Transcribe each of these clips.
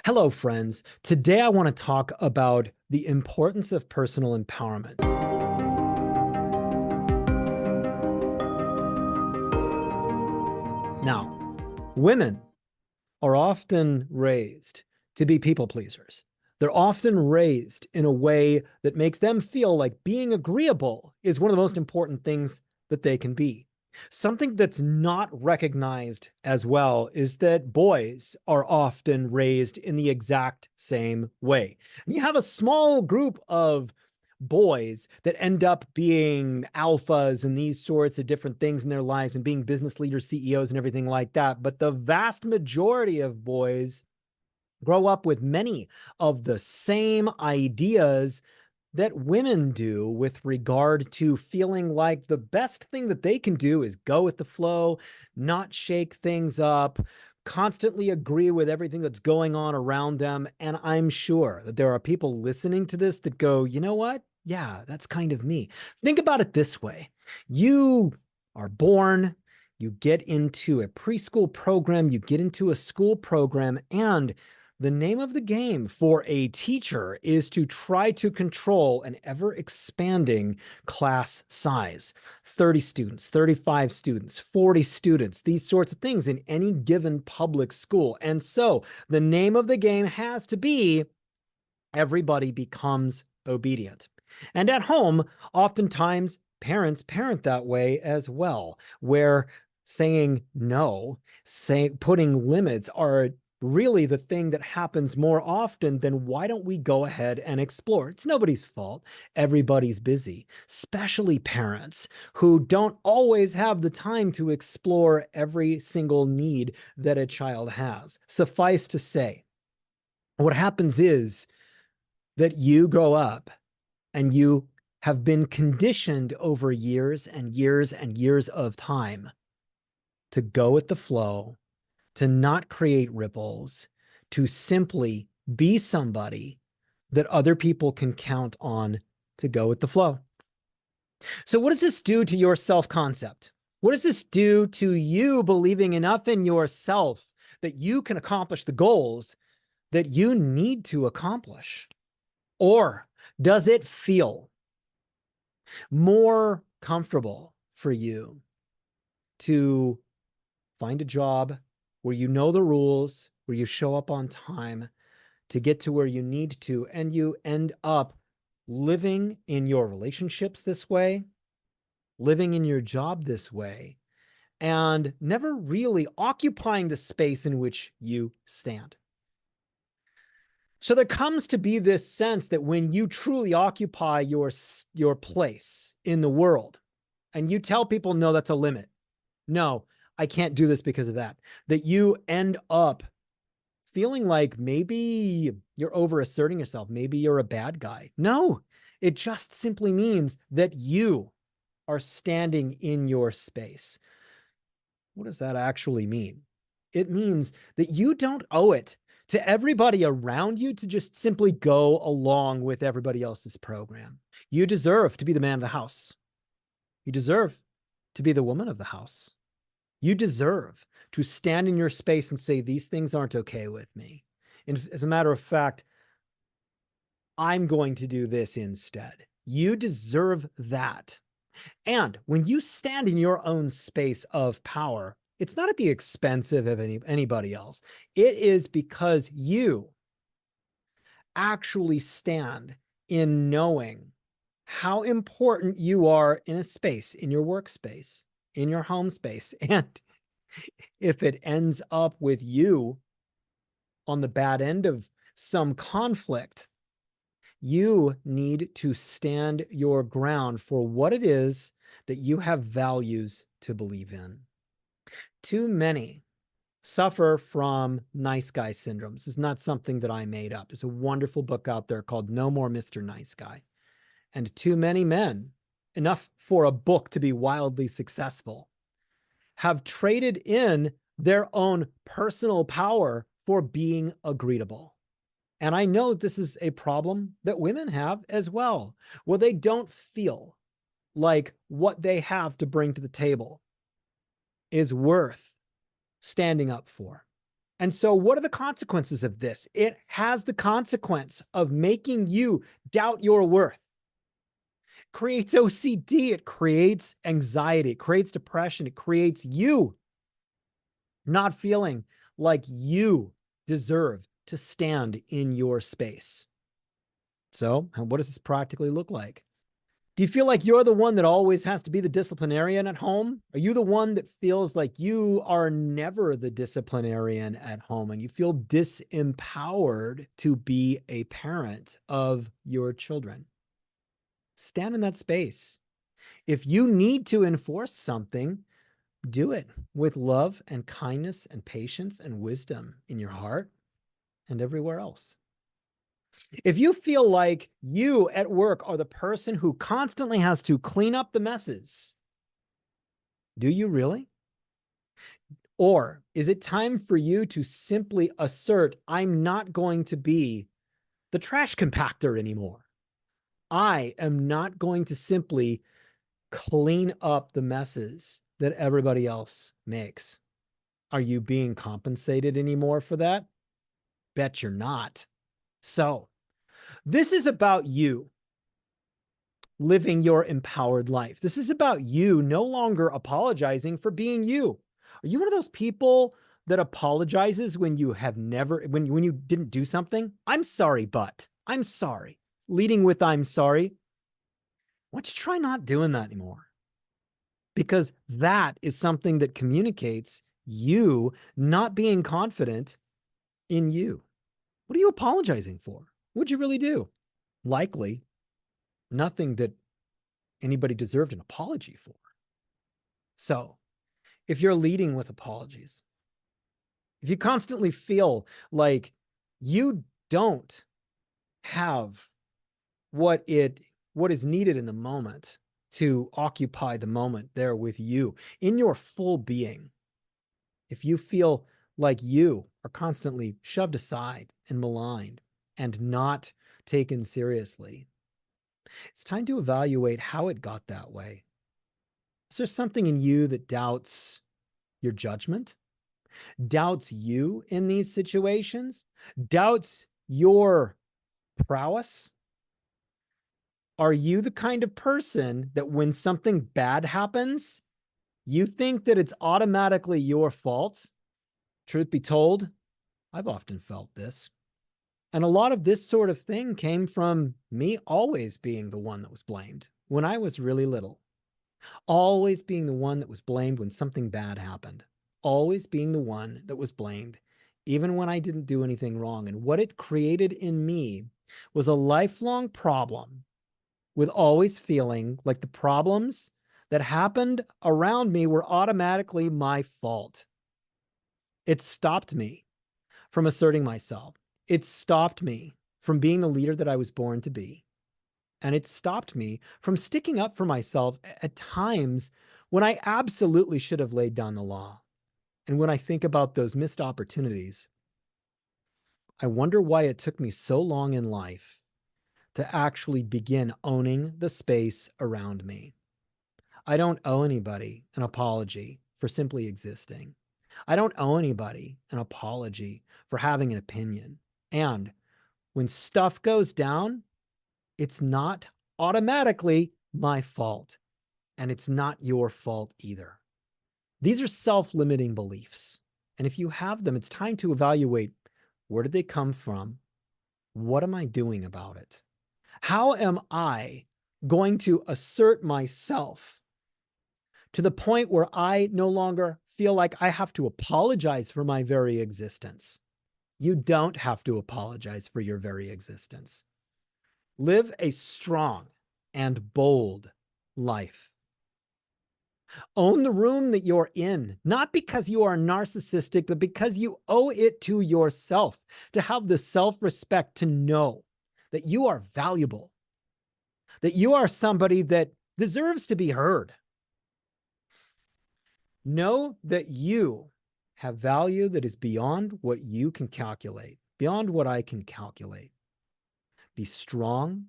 Hello, friends. Today I want to talk about the importance of personal empowerment. Now, women are often raised to be people pleasers. They're often raised in a way that makes them feel like being agreeable is one of the most important things that they can be. Something that's not recognized as well is that boys are often raised in the exact same way. And you have a small group of boys that end up being alphas and these sorts of different things in their lives and being business leaders, CEOs, and everything like that. But the vast majority of boys grow up with many of the same ideas that women do with regard to feeling like the best thing that they can do is go with the flow, not shake things up, constantly agree with everything that's going on around them. And I'm sure that there are people listening to this that go, you know what? Yeah, that's kind of me. Think about it this way. You are born, you get into a preschool program, you get into a school program, and the name of the game for a teacher is to try to control an ever expanding class size. 30 students, 35 students, 40 students, these sorts of things in any given public school. And so the name of the game has to be everybody becomes obedient. And at home, oftentimes parents parent that way as well, where saying no, putting limits are really the thing that happens more often than why don't we go ahead and explore? It's nobody's fault. Everybody's busy, especially parents who don't always have the time to explore every single need that a child has. Suffice to say, what happens is that you grow up and you have been conditioned over years and years and years of time to go with the flow, to not create ripples, to simply be somebody that other people can count on to go with the flow. So, what does this do to your self concept? What does this do to you believing enough in yourself that you can accomplish the goals that you need to accomplish? Or does it feel more comfortable for you to find a job where you know the rules, where you show up on time to get to where you need to, and you end up living in your relationships this way, living in your job this way, and never really occupying the space in which you stand? So there comes to be this sense that when you truly occupy your place in the world and you tell people, no, that's a limit. No, I can't do this because of that. That you end up feeling like maybe you're overasserting yourself. Maybe you're a bad guy. No, it just simply means that you are standing in your space. What does that actually mean? It means that you don't owe it to everybody around you to just simply go along with everybody else's program. You deserve to be the man of the house. You deserve to be the woman of the house. You deserve to stand in your space and say, these things aren't okay with me. And as a matter of fact, I'm going to do this instead. You deserve that. And when you stand in your own space of power, it's not at the expense of anybody else. It is because you actually stand in knowing how important you are in a space, in your workspace, in your home space. And if it ends up with you on the bad end of some conflict, you need to stand your ground for what it is that you have values to believe in. Too many suffer from nice guy syndrome. This is not something that I made up. There's a wonderful book out there called No More Mr. Nice Guy. And too many men, enough for a book to be wildly successful, have traded in their own personal power for being agreeable. And I know this is a problem that women have as well, where they don't feel like what they have to bring to the table is worth standing up for. And so, what are the consequences of this? It has the consequence of making you doubt your worth. It creates OCD, it creates anxiety, it creates depression, it creates you not feeling like you deserve to stand in your space. So, what does this practically look like? Do you feel like you're the one that always has to be the disciplinarian at home? Are you the one that feels like you are never the disciplinarian at home and you feel disempowered to be a parent of your children? Stand in that space. If you need to enforce something, do it with love and kindness and patience and wisdom in your heart and everywhere else. If you feel like you at work are the person who constantly has to clean up the messes, do you really? Or is it time for you to simply assert, I'm not going to be the trash compactor anymore? I am not going to simply clean up the messes that everybody else makes. Are you being compensated anymore for that? Bet you're not. So, this is about you living your empowered life. This is about you no longer apologizing for being you. Are you one of those people that apologizes when you have never, when you didn't do something? I'm sorry, but I'm sorry. Leading with I'm sorry. Why don't you try not doing that anymore? Because that is something that communicates you not being confident in you. What are you apologizing for? What'd you really do? Likely nothing that anybody deserved an apology for. So, if you're leading with apologies, if you constantly feel like you don't have what is needed in the moment to occupy the moment there with you in your full being, if you feel like you are constantly shoved aside and maligned and not taken seriously, it's time to evaluate how it got that way. Is there something in you that doubts your judgment, doubts you in these situations, doubts your prowess? Are you the kind of person that when something bad happens, you think that it's automatically your fault? Truth be told, I've often felt this. And a lot of this sort of thing came from me always being the one that was blamed when I was really little. Always being the one that was blamed when something bad happened. Always being the one that was blamed, even when I didn't do anything wrong. And what it created in me was a lifelong problem with always feeling like the problems that happened around me were automatically my fault. It stopped me from asserting myself. It stopped me from being the leader that I was born to be. And it stopped me from sticking up for myself at times when I absolutely should have laid down the law. And when I think about those missed opportunities, I wonder why it took me so long in life to actually begin owning the space around me. I don't owe anybody an apology for simply existing. I don't owe anybody an apology for having an opinion. And when stuff goes down, it's not automatically my fault. And it's not your fault either. These are self-limiting beliefs. And if you have them, it's time to evaluate, where did they come from? What am I doing about it? How am I going to assert myself to the point where I no longer feel like I have to apologize for my very existence? You don't have to apologize for your very existence. Live a strong and bold life. Own the room that you're in, not because you are narcissistic, but because you owe it to yourself to have the self-respect to know that you are valuable, that you are somebody that deserves to be heard. Know that you have value that is beyond what you can calculate, beyond what I can calculate. Be strong,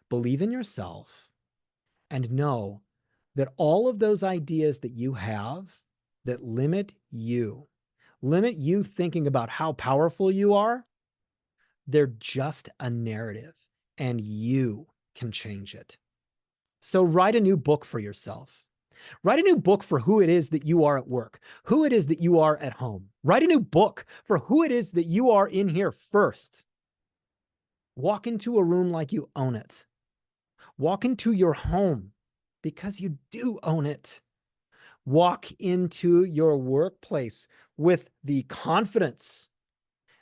believe in yourself, and know that all of those ideas that you have that limit you limit you thinking about how powerful you are, they're just a narrative, and you can change it. So write a new book for yourself. Write a new book for who it is that you are at work, who it is that you are at home. Write a new book for who it is that you are in here first. Walk into a room like you own it. Walk into your home because you do own it. Walk into your workplace with the confidence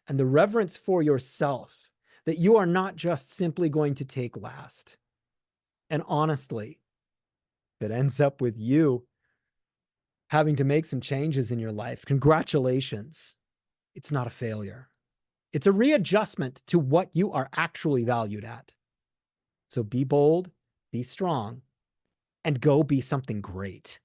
and the reverence for yourself that you are not just simply going to take last. And honestly, if it ends up with you having to make some changes in your life, congratulations. It's not a failure. It's a readjustment to what you are actually valued at. So be bold, be strong, and go be something great.